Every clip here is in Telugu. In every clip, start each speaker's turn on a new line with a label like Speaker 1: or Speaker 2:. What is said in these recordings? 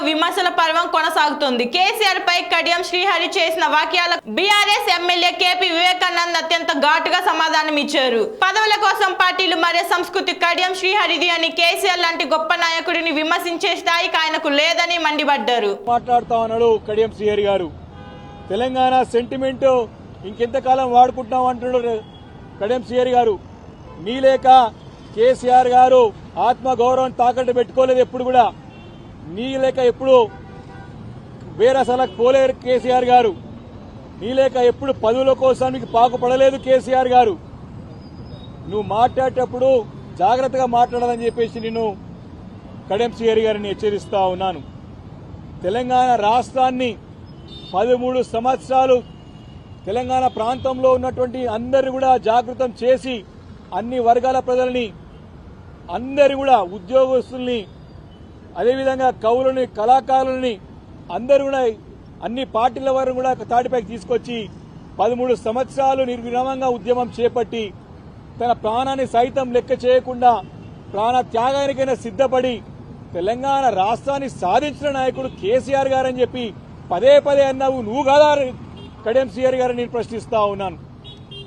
Speaker 1: విమర్శల పర్వం కొనసాగుతోంది. కేసీఆర్ పై కడియం శ్రీహరి చేసిన వ్యాఖ్యలకు బీఆర్ఎస్ ఎమ్మెల్యే కేపీ వివేకానంద్ అత్యంత ఘాటుగా సమాధానం ఇచ్చారు. పదవుల కోసం పార్టీలు మారే సంస్కృతి కడియం శ్రీహరిది అని, కేసీఆర్ లాంటి గొప్ప నాయకుడిని విమర్శించే స్థాయికి ఆయనకు లేదని మండిపడ్డారు.
Speaker 2: మాట్లాడుతా ఉన్నాడు కడియం శ్రీహరి గారు. తెలంగాణ సెంటిమెంట్ ఇంకెంతకాలం వాడుకుంటున్నాం అంటున్నాడు కడియం శ్రీహరి గారు. మీ లేక కేసీఆర్ గారు ఆత్మగౌరవం తాకట్టు పెట్టుకోలేదు. ఎప్పుడు కూడా నీ లేక ఎప్పుడు వేరే సలకు పోలేరు కేసీఆర్ గారు. నీ లేక ఎప్పుడు పదవుల కోసానికి పాకుపడలేదు కేసీఆర్ గారు. నువ్వు మాట్లాడేటప్పుడు జాగ్రత్తగా మాట్లాడాలని చెప్పేసి నేను కడియం శ్రీహరి గారిని హెచ్చరిస్తా ఉన్నాను. తెలంగాణ రాష్ట్రాన్ని 13 సంవత్సరాలు తెలంగాణ ప్రాంతంలో ఉన్నటువంటి అందరు కూడా జాగృతం చేసి అన్ని వర్గాల ప్రజల్ని, అందరు కూడా ఉద్యోగస్తుల్ని, అదేవిధంగా కవులని, కళాకారులని అందరూ కూడా అన్ని పార్టీల వారు కూడా తాటిపైకి తీసుకొచ్చి 13 సంవత్సరాలు నిర్విరామంగా ఉద్యమం చేపట్టి తన ప్రాణాన్ని సైతం లెక్క చేయకుండా ప్రాణ త్యాగానికైనా సిద్ధపడి తెలంగాణ రాష్ట్రాన్ని సాధించిన నాయకుడు కేసీఆర్ గారని చెప్పి పదే పదే అన్నావు. నువ్వు కాదా కడియం శ్రీహరి గారిని నేను ప్రశ్నిస్తా ఉన్నాను.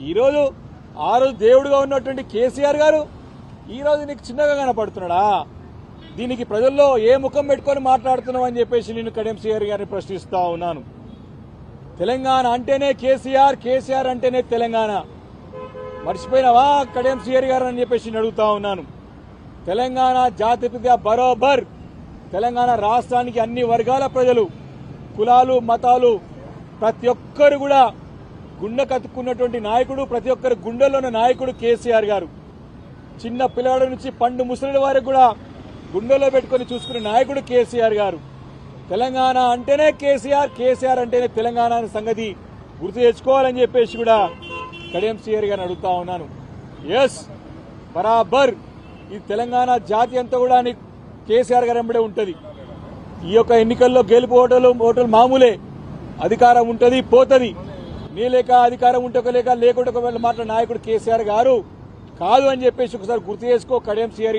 Speaker 2: ఈరోజు ఆ రోజు దేవుడుగా ఉన్నటువంటి కేసీఆర్ గారు ఈరోజు నీకు చిన్నగా కనపడుతున్నాడా? దీనికి ప్రజల్లో ఏ ముఖం పెట్టుకొని మాట్లాడుతున్నావు అని చెప్పేసి నేను కడియం శ్రీహరి గారిని ప్రశ్నిస్తా ఉన్నాను. తెలంగాణ అంటేనే కేసీఆర్, కేసీఆర్ అంటేనే తెలంగాణ. మర్చిపోయినావా కడియం శ్రీహరి గారు అని చెప్పేసి నేను అడుగుతా ఉన్నాను. తెలంగాణ జాతిపిత బరోబర్ తెలంగాణ రాష్ట్రానికి అన్ని వర్గాల ప్రజలు, కులాలు, మతాలు ప్రతి ఒక్కరు కూడా గుండె కత్తుకున్నటువంటి నాయకుడు, ప్రతి ఒక్కరి గుండెల్లో ఉన్న నాయకుడు కేసీఆర్ గారు. చిన్న పిల్లవాడి నుంచి పండు ముసలి వారికి కూడా గుండెలో పెట్టుకుని చూసుకునే నాయకుడు కేసీఆర్ గారు. తెలంగాణ అంటేనే కేసీఆర్, కేసీఆర్ అంటేనే తెలంగాణ అనే సంగతి గుర్తు తెచ్చుకోవాలని చెప్పేసి కూడా కడియం శ్రీహరి గారిని అడుగుతా ఉన్నాను. ఎస్, బరాబర్ ఈ తెలంగాణ జాతి అంతా కూడా కేసీఆర్ గారు వెంబడే ఉంటది. ఈ యొక్క ఎన్నికల్లో గెలుపు ఓటలు మామూలే. అధికారం ఉంటది, పోతది. నీ లేక అధికారం ఉంటే లేక లేకుండా మాట్లాడే నాయకుడు కేసీఆర్ గారు కాదు అని చెప్పేసి ఒకసారి గుర్తు చేసుకో కడియం శ్రీహరి.